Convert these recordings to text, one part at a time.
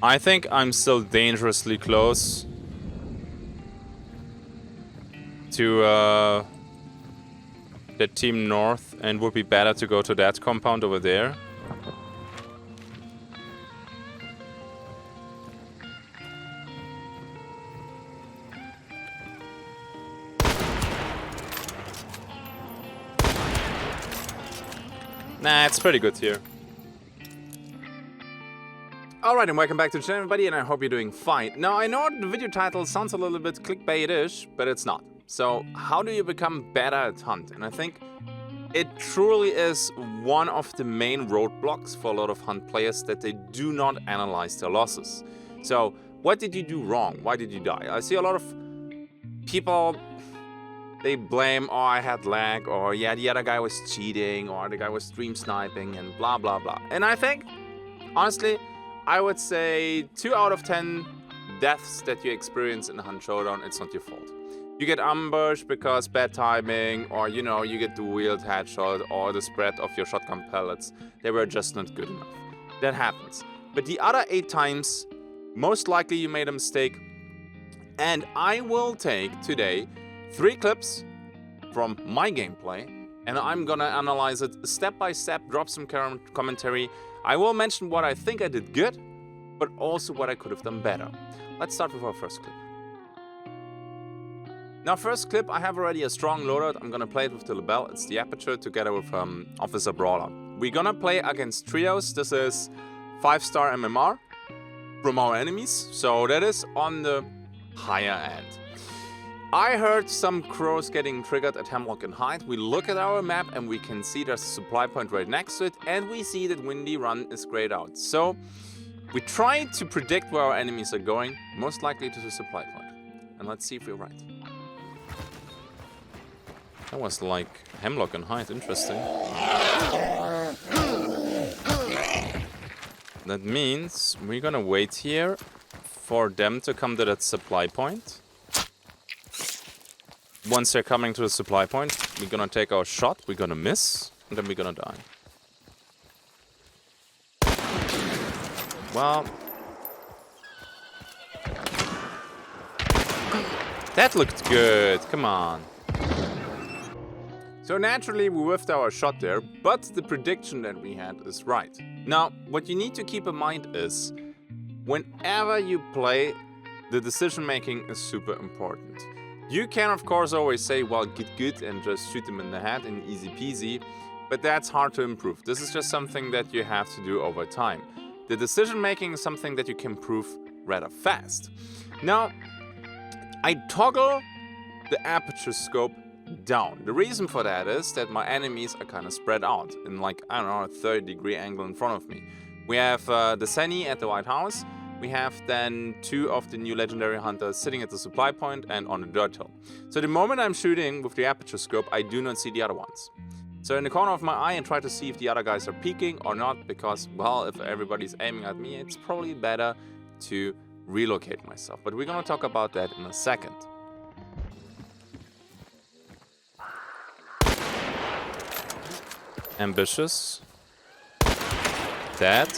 I think I'm still dangerously close to the team north, and would be better to go to that compound over there. Nah, it's pretty good here. Alright, and welcome back to the channel, everybody, and I hope you're doing fine. Now, I know the video title sounds a little bit clickbait-ish, but it's not. So, how do you become better at Hunt? And I think it truly is one of the main roadblocks for a lot of Hunt players, that they do not analyze their losses. So, what did you do wrong? Why did you die? I see a lot of people, they blame, oh, I had lag, or yeah, the other guy was cheating, or the guy was stream sniping, and blah, blah, blah. And I think, honestly, I would say 2 out of 10 deaths that you experience in Hunt Showdown, it's not your fault. You get ambushed because bad timing, or you know, you get the wheeled headshot, or the spread of your shotgun pellets, they were just not good enough. That happens. But the other 8 times, most likely you made a mistake. And I will take today 3 clips from my gameplay, and I'm gonna analyze it step by step, drop some commentary. I will mention what I think I did good, but also what I could have done better. Let's start with our first clip. Now, first clip, I have already a strong loadout. I'm gonna play it with the Lebel. It's the Aperture together with Officer Brawler. We're gonna play against trios. This is 5-star MMR from our enemies, so that is on the higher end. I heard some crows getting triggered at Hemlock and Hyde. We look at our map and we can see there's a supply point right next to it, and we see that Windy Run is grayed out. So we try to predict where our enemies are going, most likely to the supply point. And let's see if we're right. That was like Hemlock and Hyde, interesting. That means we're gonna wait here for them to come to that supply point. Once they're coming to the supply point, we're gonna take our shot, we're gonna miss, and then we're gonna die. Well, that looked good, come on. So naturally we whiffed our shot there, but the prediction that we had is right. Now, what you need to keep in mind is, whenever you play, the decision making is super important. You can of course always say, well, get good and just shoot them in the head and easy peasy, but that's hard to improve. This is just something that you have to do over time. The decision making is something that you can improve rather fast. Now, I toggle the aperture scope down. The reason for that is that my enemies are kind of spread out in like, I don't know, a 30-degree angle in front of me. We have the Senny at the White House. We have then 2 of the new legendary hunters sitting at the supply point and on the dirt hill. So the moment I'm shooting with the aperture scope, I do not see the other ones. So in the corner of my eye, and try to see if the other guys are peeking or not, because, well, if everybody's aiming at me, it's probably better to relocate myself. But we're gonna talk about that in a second. Ambitious. Dead.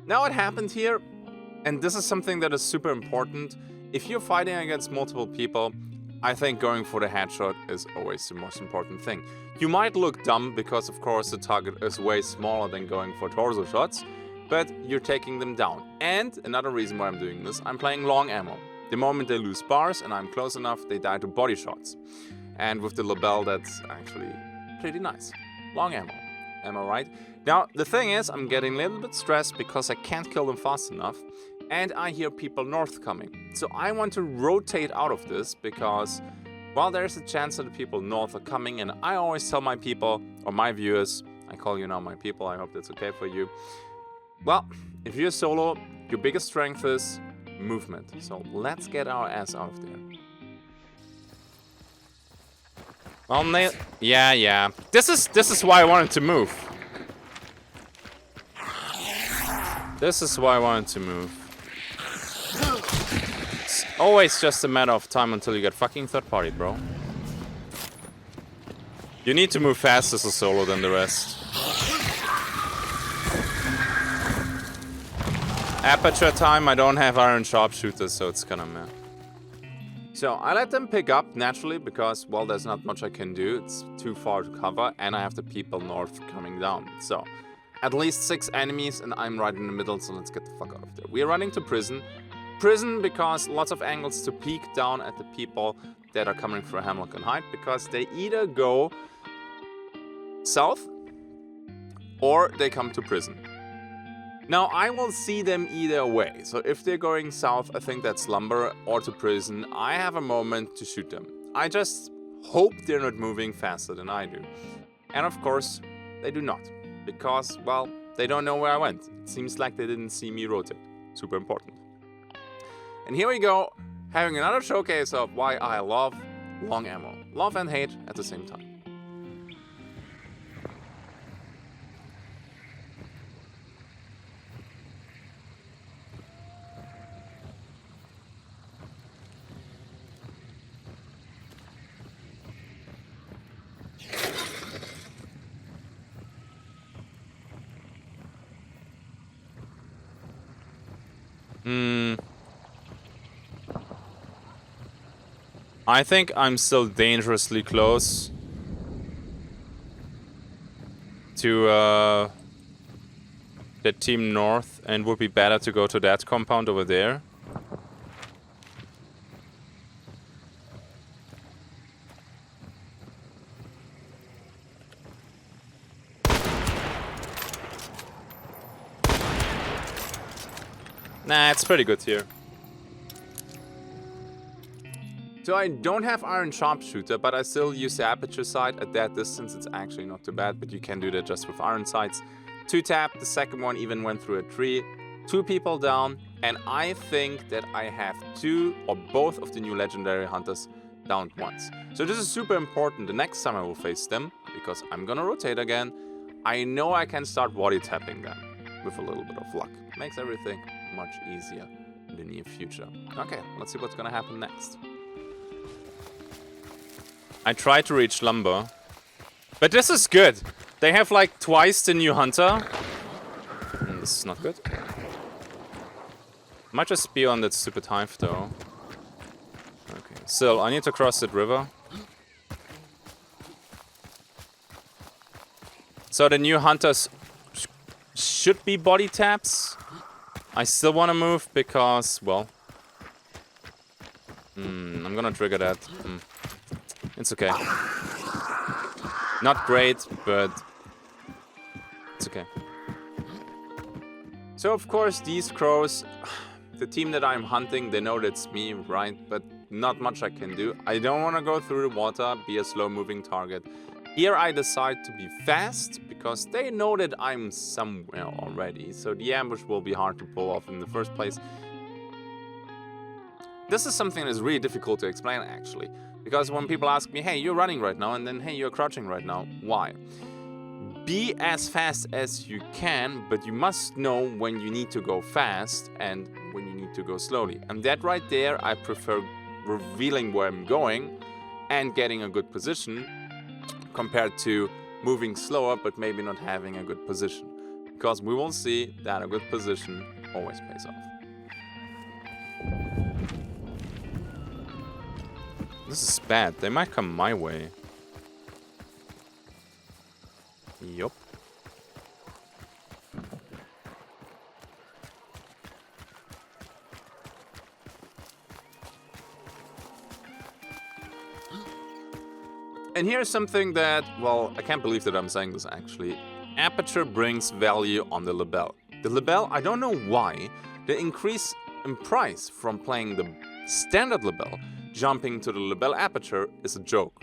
Now what happened here, and this is something that is super important, if you're fighting against multiple people, I think going for the headshot is always the most important thing. You might look dumb because of course the target is way smaller than going for torso shots, but you're taking them down. And another reason why I'm doing this, I'm playing long ammo. The moment they lose bars and I'm close enough, they die to body shots. And with the Lebel, that's actually pretty nice. Long ammo. Am I right? Now, the thing is, I'm getting a little bit stressed because I can't kill them fast enough, and I hear people north coming. So I want to rotate out of this because well, there's a chance that the people north are coming, and I always tell my people, or my viewers, I call you now my people, I hope that's okay for you. Well, if you're solo, your biggest strength is movement. So let's get our ass out of there. Well, yeah. This is why I wanted to move. This is why I wanted to move. It's always just a matter of time until you get fucking third party, bro. You need to move faster as a solo than the rest. Aperture time, I don't have iron sharpshooters, so it's kinda meh. So I let them pick up naturally because, well, there's not much I can do. It's too far to cover, and I have the people north coming down. So at least 6 enemies, and I'm right in the middle, so let's get the fuck out of there. We're running to prison. Prison because lots of angles to peek down at the people that are coming through Hemlock and Hyde, because they either go south or they come to prison. Now, I will see them either way. So if they're going south, I think that's lumber, or to prison, I have a moment to shoot them. I just hope they're not moving faster than I do. And of course, they do not. Because, well, they don't know where I went. It seems like they didn't see me rotate. Super important. And here we go, having another showcase of why I love long ammo. Love and hate at the same time. I think I'm still dangerously close to the team north, and would be better to go to that compound over there. Nah, it's pretty good here. So I don't have iron sharpshooter, but I still use the aperture sight at that distance. It's actually not too bad, but you can do that just with iron sights. 2 tap, the second one even went through a tree. 2 people down, and I think that I have 2 or both of the new legendary hunters down once. So this is super important the next time I will face them, because I'm gonna rotate again. I know I can start body tapping them with a little bit of luck. Makes everything much easier in the near future. Okay, let's see what's gonna happen next. I tried to reach lumber, but this is good. They have like twice the new hunter. This is not good. Might just be on that stupid hive though. Okay, still, I need to cross that river. So the new hunters should be body taps. I still want to move because, well, I'm gonna trigger that. It's okay. Not great, but it's okay. So of course these crows, the team that I'm hunting, they know that's me, right? But not much I can do. I don't want to go through the water, be a slow moving target. Here I decide to be fast, because they know that I'm somewhere already. So the ambush will be hard to pull off in the first place. This is something that's really difficult to explain actually. Because when people ask me, hey, you're running right now, and then, hey, you're crouching right now, why? Be as fast as you can, but you must know when you need to go fast and when you need to go slowly. And that right there, I prefer revealing where I'm going and getting a good position compared to moving slower, but maybe not having a good position. Because we will see that a good position always pays off. This is bad. They might come my way. Yup. And here's something that, well, I can't believe that I'm saying this actually. Aperture brings value on the label. The label, I don't know why, the increase in price from playing the standard label jumping to the lapel aperture is a joke.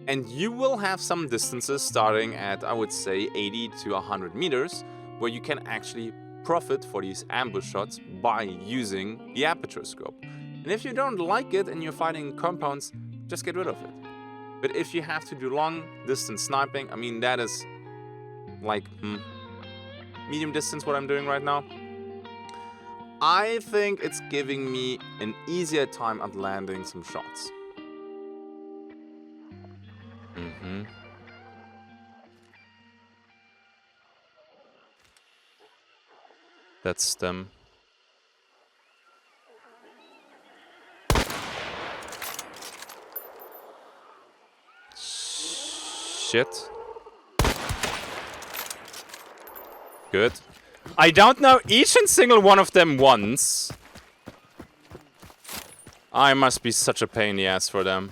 And you will have some distances starting at, I would say, 80 to 100 meters, where you can actually profit for these ambush shots by using the aperture scope. And if you don't like it and you're fighting compounds, just get rid of it. But if you have to do long distance sniping, I mean, that is like medium distance what I'm doing right now. I think it's giving me an easier time at landing some shots. That's them. Shit. Good. I don't know each and single one of them once. I must be such a pain in the ass for them.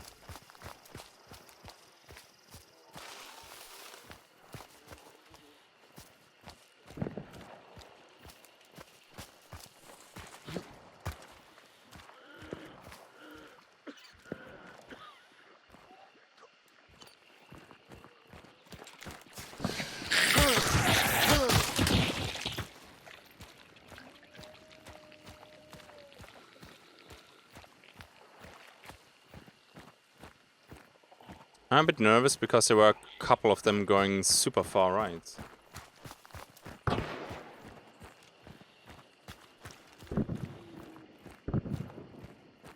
I'm a bit nervous because there were a couple of them going super far right.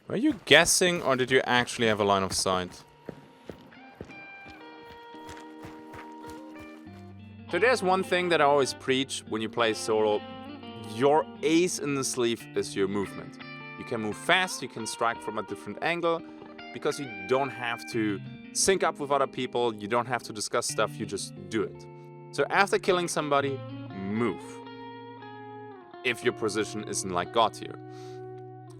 Were you guessing or did you actually have a line of sight? So there's one thing that I always preach when you play solo. Your ace in the sleeve is your movement. You can move fast, you can strike from a different angle, because you don't have to sync up with other people, you don't have to discuss stuff, you just do it. So after killing somebody, move. If your position isn't like God tier.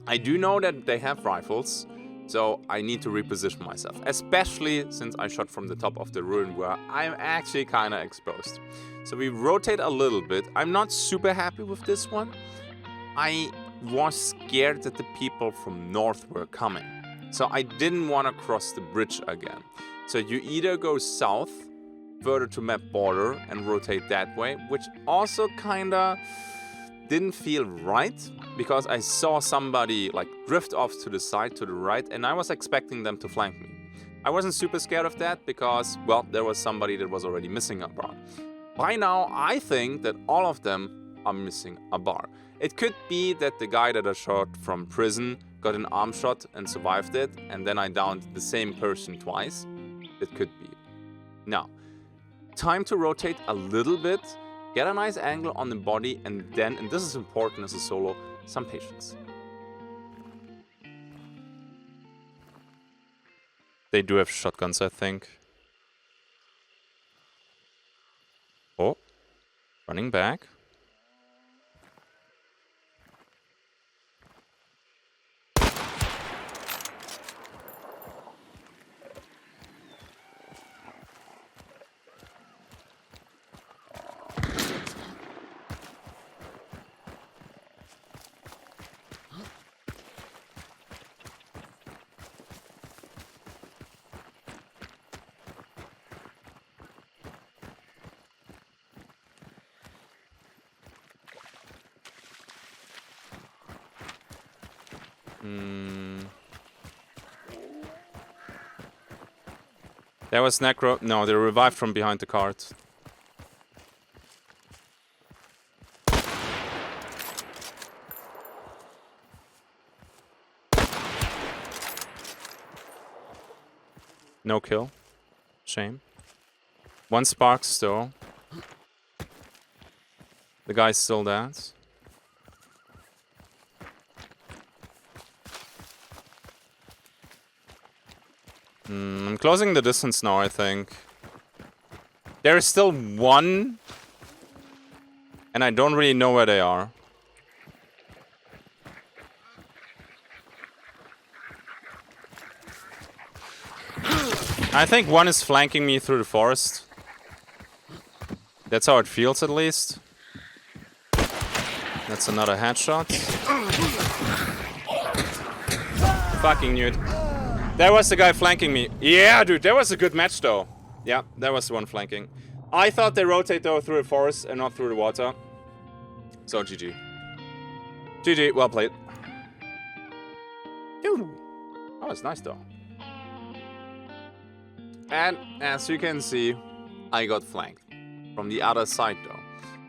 I do know that they have rifles, so I need to reposition myself. Especially since I shot from the top of the ruin where I'm actually kinda exposed. So we rotate a little bit. I'm not super happy with this one. I was scared that the people from north were coming. So I didn't want to cross the bridge again. So you either go south, further to map border, and rotate that way, which also kinda didn't feel right, because I saw somebody like drift off to the side, to the right, and I was expecting them to flank me. I wasn't super scared of that because, well, there was somebody that was already missing a bar. By now, I think that all of them are missing a bar. It could be that the guy that I shot from prison got an arm shot and survived it, and then I downed the same person twice. It could be. Now, time to rotate a little bit, get a nice angle on the body, and then, and this is important as a solo, some patience. They do have shotguns, I think. Oh, running back. That was Necro. No, they revived from behind the cart. No kill. Shame. One spark still. The guy's still dead. I'm closing the distance now, I think. There is still one. And I don't really know where they are. I think one is flanking me through the forest. That's how it feels, at least. That's another headshot. Fucking knew it. There was the guy flanking me. Yeah, dude, that was a good match, though. Yeah, that was the one flanking. I thought they rotate, though, through the forest and not through the water. So, GG. GG, well played. Ooh. Oh, it's nice, though. And, as you can see, I got flanked. From the other side, though.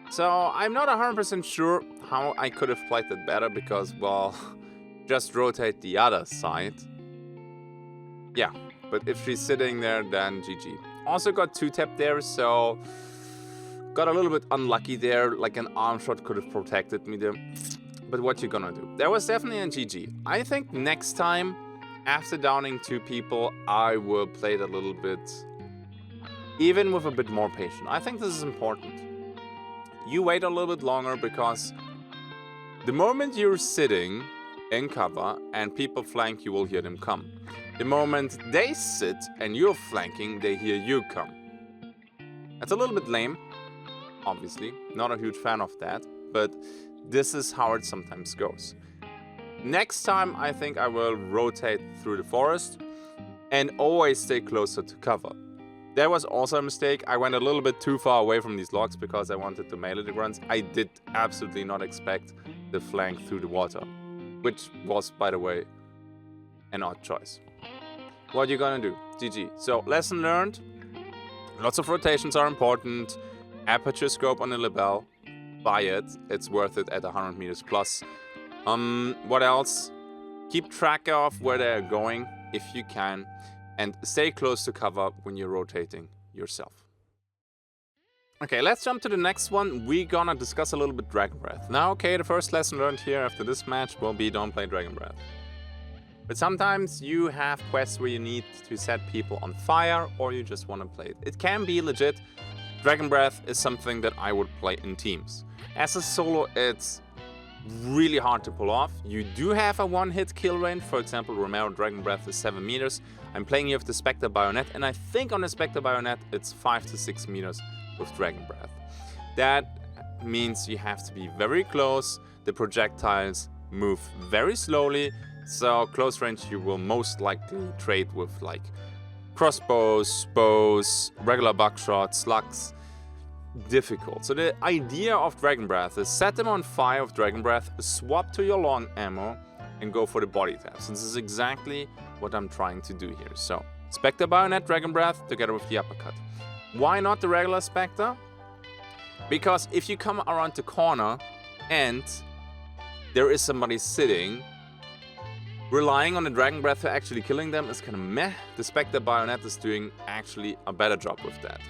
So, I'm not 100% sure how I could have played that better, because, well, just rotate the other side. Yeah, but if she's sitting there, then GG. Also got 2-tap there, so got a little bit unlucky there. Like an arm shot could have protected me there. But what you gonna do? There was definitely a GG. I think next time, after downing 2 people, I will play it a little bit, even with a bit more patience. I think this is important. You wait a little bit longer, because the moment you're sitting in cover and people flank, you will hear them come. The moment they sit and you're flanking, they hear you come. That's a little bit lame, obviously. Not a huge fan of that, but this is how it sometimes goes. Next time, I think I will rotate through the forest and always stay closer to cover. That was also a mistake. I went a little bit too far away from these logs because I wanted to melee the grunts. I did absolutely not expect the flank through the water, which was, by the way, an odd choice. What you gonna do? GG. So, lesson learned. Lots of rotations are important. Aperture scope on the label. Buy it. It's worth it at 100 meters plus. What else? Keep track of where they're going if you can. And stay close to cover when you're rotating yourself. Okay, let's jump to the next one. We're gonna discuss a little bit Dragon Breath. Now, okay, the first lesson learned here after this match will be don't play Dragon Breath. But sometimes you have quests where you need to set people on fire or you just want to play it. It can be legit. Dragon Breath is something that I would play in teams. As a solo, it's really hard to pull off. You do have a one-hit kill range. For example, Romero Dragon Breath is 7 meters. I'm playing here with the Spectre Bayonet, and I think on the Spectre Bayonet it's 5 to 6 meters with Dragon Breath. That means you have to be very close. The projectiles move very slowly. So close range you will most likely trade with like crossbows, bows, regular buckshot, slugs. Difficult. So the idea of Dragon Breath is set them on fire with Dragon Breath, swap to your long ammo, and go for the body taps. This is exactly what I'm trying to do here. So Spectre Bayonet, Dragon Breath together with the uppercut. Why not the regular Spectre? Because if you come around the corner and there is somebody sitting, relying on the Dragon Breath for actually killing them is kind of meh. The Spectre Bayonet is doing actually a better job with that.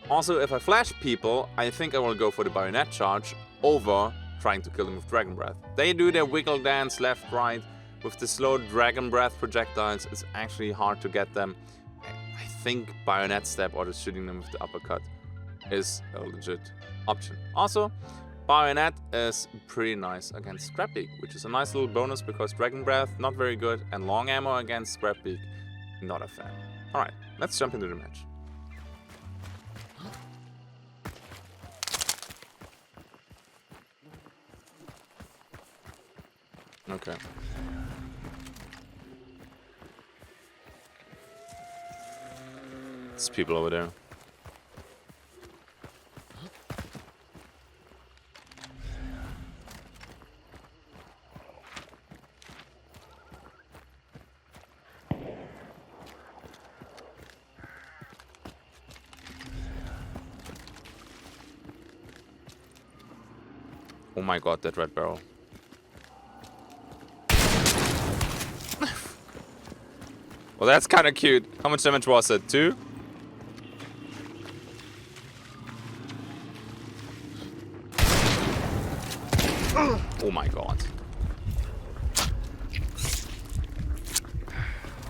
Also, if I flash people, I think I will go for the Bayonet charge over trying to kill them with Dragon Breath. They do their wiggle dance left, right. With the slow Dragon Breath projectiles, it's actually hard to get them. I think Bayonet Step or just shooting them with the uppercut is a legit option. Also, Bayonet is pretty nice against Scrapbeak, which is a nice little bonus because Dragon Breath, not very good, and long ammo against Scrapbeak, not a fan. Alright, let's jump into the match. Okay. There's people over there. Oh my god, that red barrel. Well, that's kind of cute. How much damage was it? 2? Oh my god.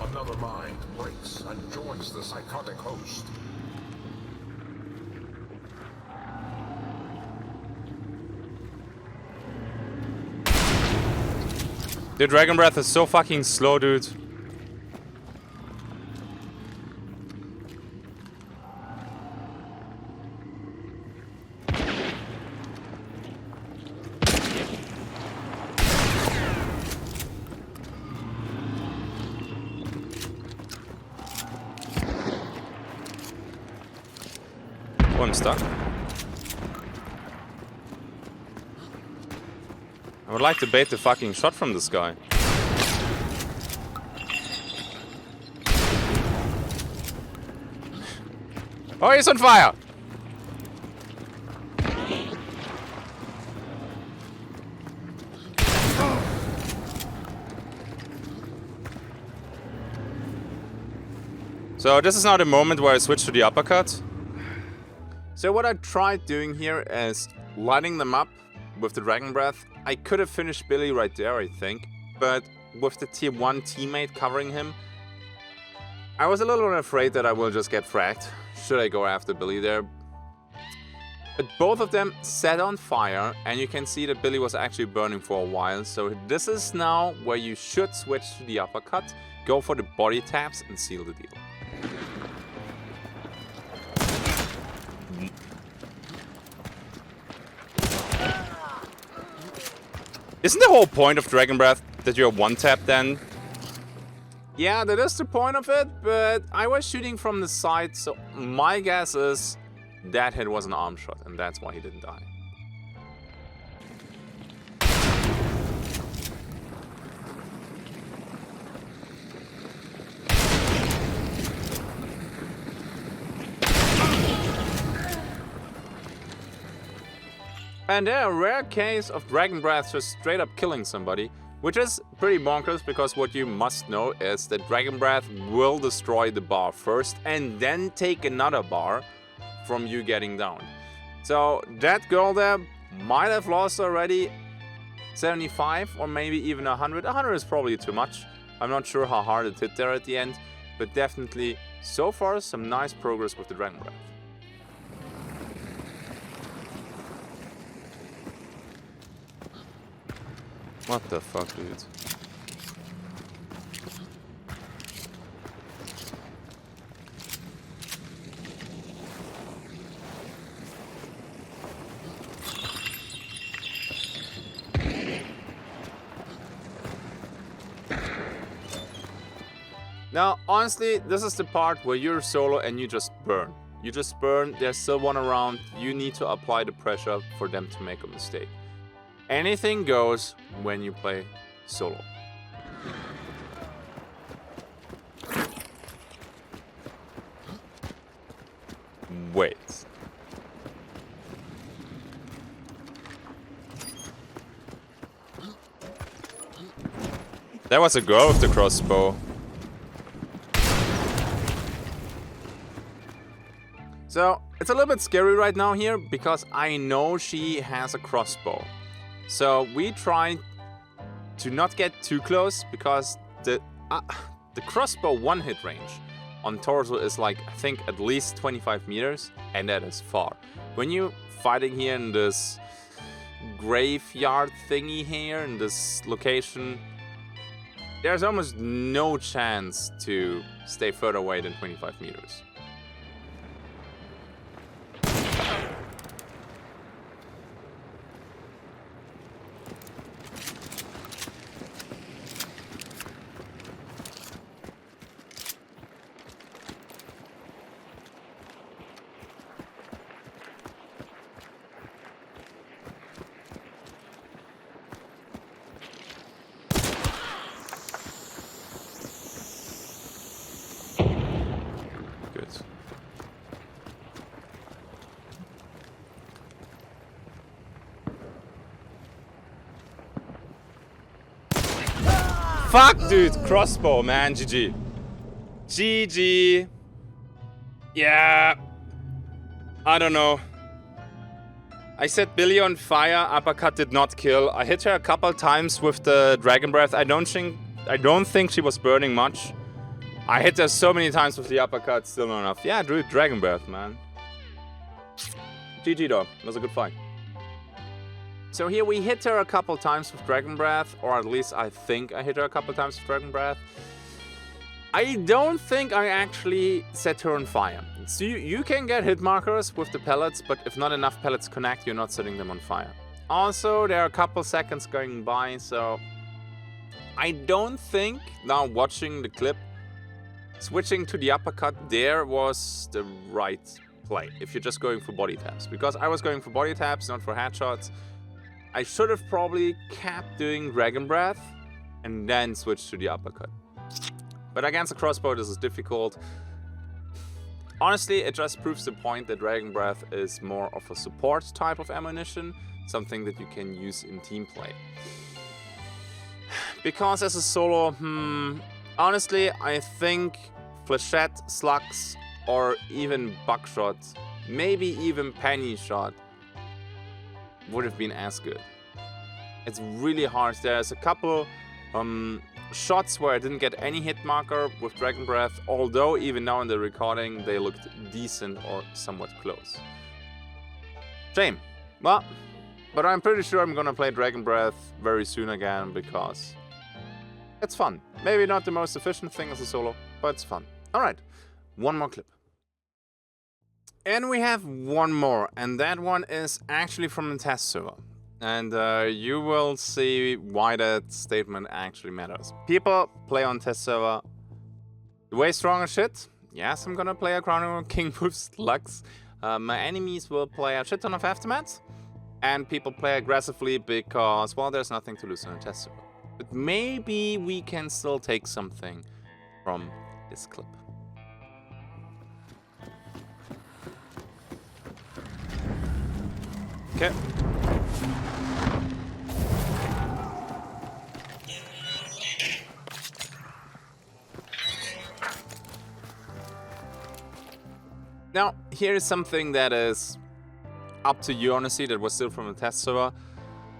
Another mind breaks and joins the psychotic host. The Dragon Breath is so fucking slow, dude. Oh, I'm stuck. I would like to bait the fucking shot from this guy. Oh, he's on fire! So this is now the moment where I switch to the uppercut. So what I tried doing here is lighting them up with the Dragon Breath. I could have finished Billy right there, I think, but with the tier 1 teammate covering him, I was a little afraid that I will just get fragged should I go after Billy there. But both of them set on fire, and you can see that Billy was actually burning for a while. So this is now where you should switch to the uppercut, go for the body taps, and seal the deal. Isn't the whole point of Dragon Breath that you're one tap then? Yeah, that is the point of it, but I was shooting from the side, so my guess is that hit was an arm shot, and that's why he didn't die. And a rare case of Dragon Breath just straight up killing somebody, which is pretty bonkers because what you must know is that Dragon Breath will destroy the bar first and then take another bar from you getting down. So that girl there might have lost already 75 or maybe even 100. 100 is probably too much. I'm not sure how hard it hit there at the end, but definitely so far some nice progress with the Dragon Breath. What the fuck, dude? Now, honestly, this is the part where you're solo and you just burn. You just burn, there's still one around, you need to apply the pressure for them to make a mistake. Anything goes when you play solo. Wait. That was a girl with the crossbow. So, it's a little bit scary right now here because I know she has a crossbow. So we try to not get too close because the crossbow one-hit range on torso is like, I think, at least 25 meters, and that is far. When you're fighting here in this graveyard thingy here, in this location, there's almost no chance to stay further away than 25 meters. Fuck, dude, crossbow, man, GG. GG. Yeah. I don't know. I set Billy on fire, uppercut did not kill. I hit her a couple times with the Dragon Breath. I don't think she was burning much. I hit her so many times with the uppercut, still not enough. Yeah, dude, Dragon Breath, man. GG though, it was a good fight. So here we hit her a couple times with Dragon Breath, or at least I think I hit her a couple times with Dragon Breath. I don't think I actually set her on fire. So you can get hit markers with the pellets, but if not enough pellets connect, you're not setting them on fire. Also, there are a couple seconds going by, so I don't think, now watching the clip, switching to the uppercut there was the right play if you're just going for body taps. Because I was going for body taps, not for headshots. I should have probably kept doing Dragon Breath and then switched to the uppercut. But against a crossbow, this is difficult. Honestly, it just proves the point that Dragon Breath is more of a support type of ammunition, something that you can use in team play. Because as a solo, honestly, I think Flechette, Slugs, or even Buckshot, maybe even Penny Shot, would have been as good. It's really hard. There's a couple shots where I didn't get any hit marker with Dragon Breath, although even now in the recording they looked decent or somewhat close. Shame. Well, but I'm pretty sure I'm gonna play Dragon Breath very soon again because it's fun. Maybe not the most efficient thing as a solo, but it's fun. Alright, one more clip. And we have one more, and that one is actually from the test server. And you will see why that statement actually matters. People play on test server way stronger shit. Yes, I'm gonna play a Crown King with Slugs. My enemies will play a shit ton of aftermaths. And people play aggressively because, well, there's nothing to lose on a test server. But maybe we can still take something from this clip. Okay. Now, here is something that is up to you, honestly, that was still from the test server.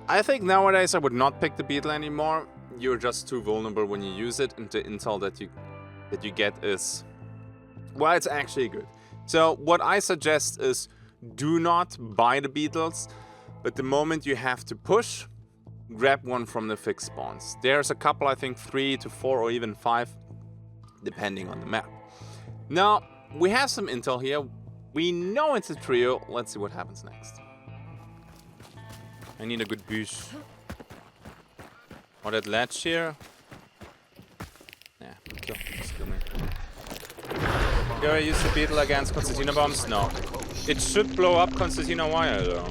I think nowadays I would not pick the Beetle anymore. You're just too vulnerable when you use it, and the intel that you get is, well, it's actually good. So what I suggest is do not buy the Beetles, but the moment you have to push, grab one from the fixed spawns. There's a couple, I think 3 to 4 or even 5, depending on the map. Now, we have some intel here. We know it's a trio. Let's see what happens next. I need a good boost. Or that ledge here. Yeah, just kill me. Here I use the Beetle against Concertina bombs? No. It should blow up Concertina wire though.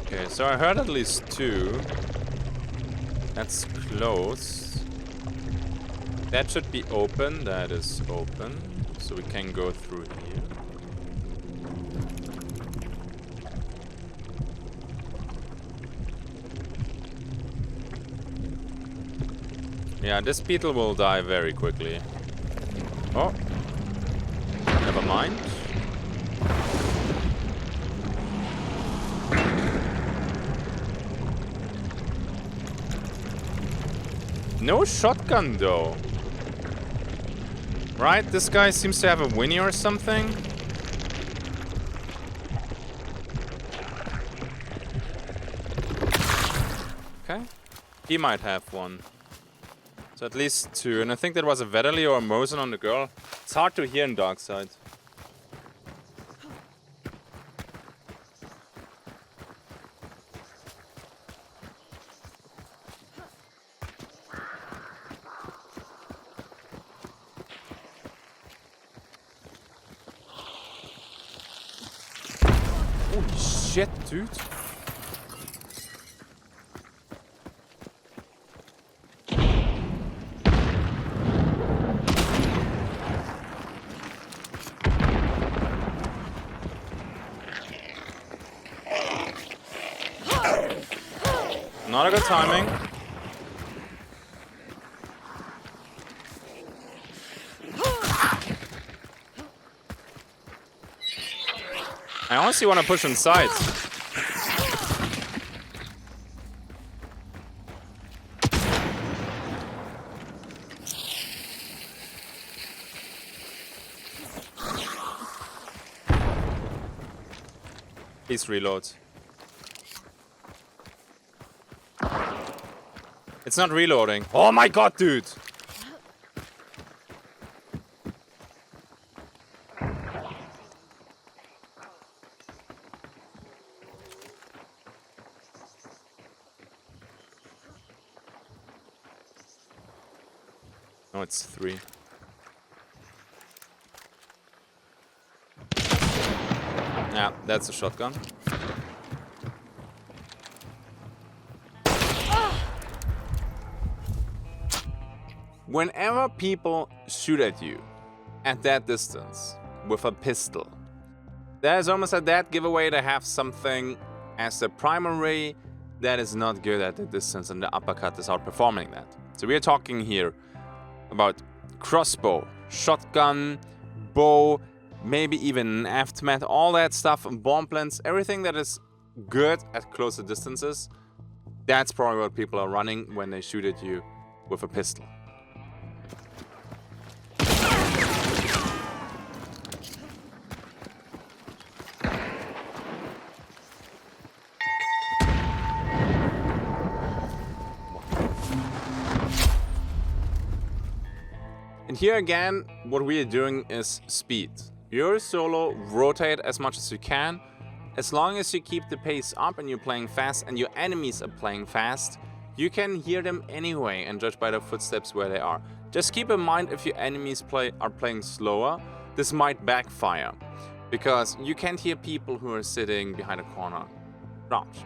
Okay, so I heard at least 2. That's close. That should be open. That is open. So we can go through here. Yeah, this Beetle will die very quickly. Oh. Never mind. No shotgun though. Right? This guy seems to have a Winnie or something. Okay. He might have one. So at least 2. And I think that was a Vedderly or a Mosin on the girl. It's hard to hear in Darkside. Holy shit, dude. Not a good timing. I honestly want to push inside. Please reload. It's not reloading. Oh my god, dude! No, it's 3. Yeah, that's a shotgun. Whenever people shoot at you at that distance with a pistol, there's almost a dead giveaway to have something as the primary that is not good at the distance, and the uppercut is outperforming that. So we're talking here about crossbow, shotgun, bow, maybe even an aftermath, all that stuff, bomb plants, everything that is good at closer distances. That's probably what people are running when they shoot at you with a pistol. And here again, what we are doing is speed. You're solo, rotate as much as you can. As long as you keep the pace up and you're playing fast and your enemies are playing fast, you can hear them anyway and judge by their footsteps where they are. Just keep in mind, if your enemies are playing slower, this might backfire, because you can't hear people who are sitting behind a corner crouched.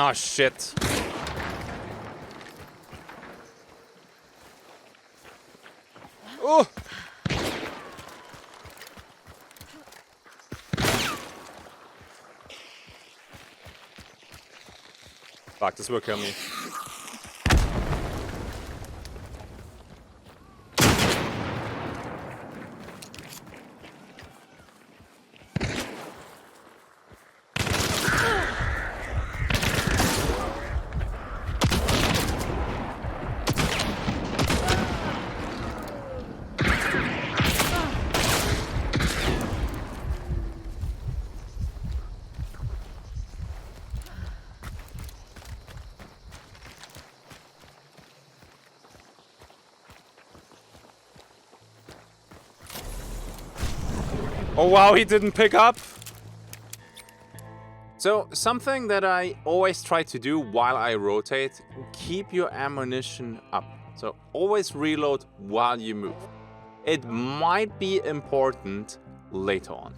Oh shit. Oh! Fuck, this will kill me. Oh wow, he didn't pick up. So something that I always try to do while I rotate, keep your ammunition up. So always reload while you move. It might be important later on.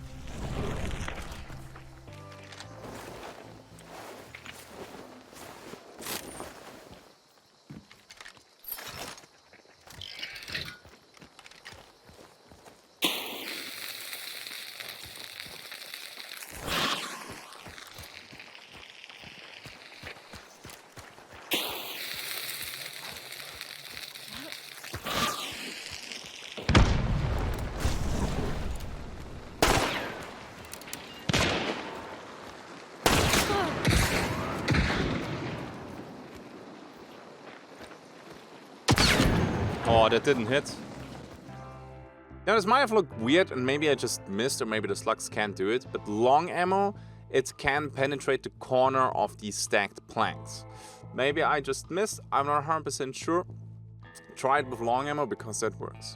Oh, that didn't hit. Now, this might have looked weird, and maybe I just missed, or maybe the slugs can't do it, but long ammo, it can penetrate the corner of these stacked planks. Maybe I just missed, I'm not 100% sure. Try it with long ammo, because that works.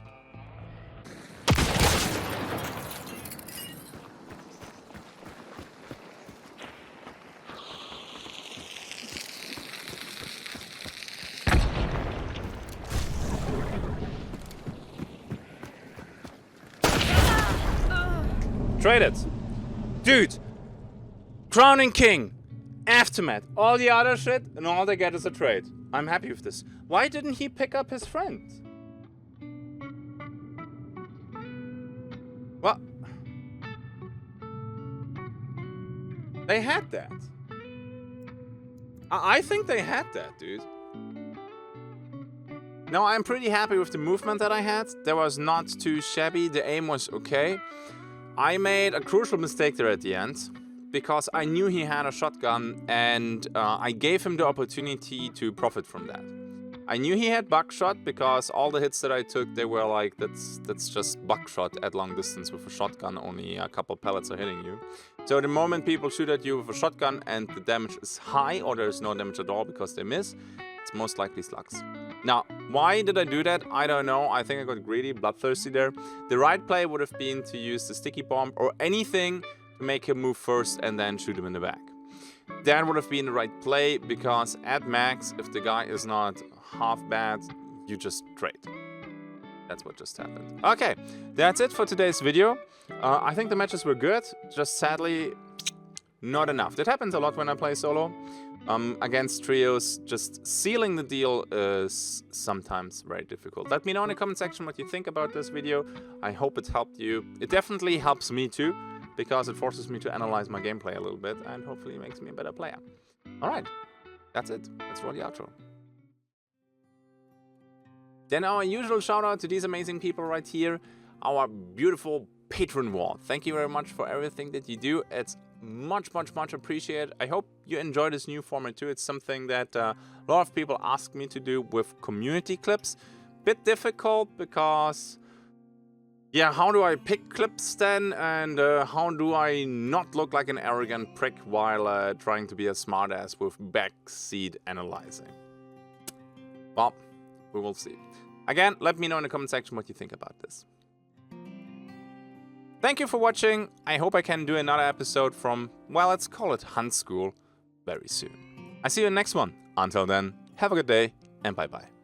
Trade it. Dude, Crowning King, Aftermath, all the other shit, and all they get is a trade. I'm happy with this. Why didn't he pick up his friend? Well, they had that. I think they had that, dude. Now, I'm pretty happy with the movement that I had. That was not too shabby. The aim was okay. I made a crucial mistake there at the end, because I knew he had a shotgun, and I gave him the opportunity to profit from that. I knew he had buckshot, because all the hits that I took, they were like, that's just buckshot at long distance with a shotgun, only a couple pellets are hitting you. So the moment people shoot at you with a shotgun and the damage is high, or there's no damage at all because they miss, it's most likely slugs. Now, why did I do that? I don't know. I think I got greedy, bloodthirsty there. The right play would have been to use the sticky bomb or anything to make him move first and then shoot him in the back. That would have been the right play, because at max, if the guy is not half bad, you just trade. That's what just happened. Okay, that's it for today's video. I think the matches were good, just sadly not enough. That happens a lot when I play solo. Against trios, just sealing the deal is sometimes very difficult. Let me know in the comment section what you think about this video. I hope it helped you. It definitely helps me too, because it forces me to analyze my gameplay a little bit and hopefully makes me a better player. Alright, that's it. Let's roll the outro. Then our usual shout out to these amazing people right here. Our beautiful patron Walt. Thank you very much for everything that you do. It's much appreciated. I hope you enjoy this new format too. It's something that a lot of people ask me to do with community clips. Bit difficult because, yeah, how do I pick clips then, and how do I not look like an arrogant prick while trying to be a smartass with backseat analyzing? Well, we will see. Again, let me know in the comment section what you think about this. Thank you for watching. I hope I can do another episode from, well, let's call it Hunt School very soon. I see you in the next one. Until then, have a good day and bye-bye.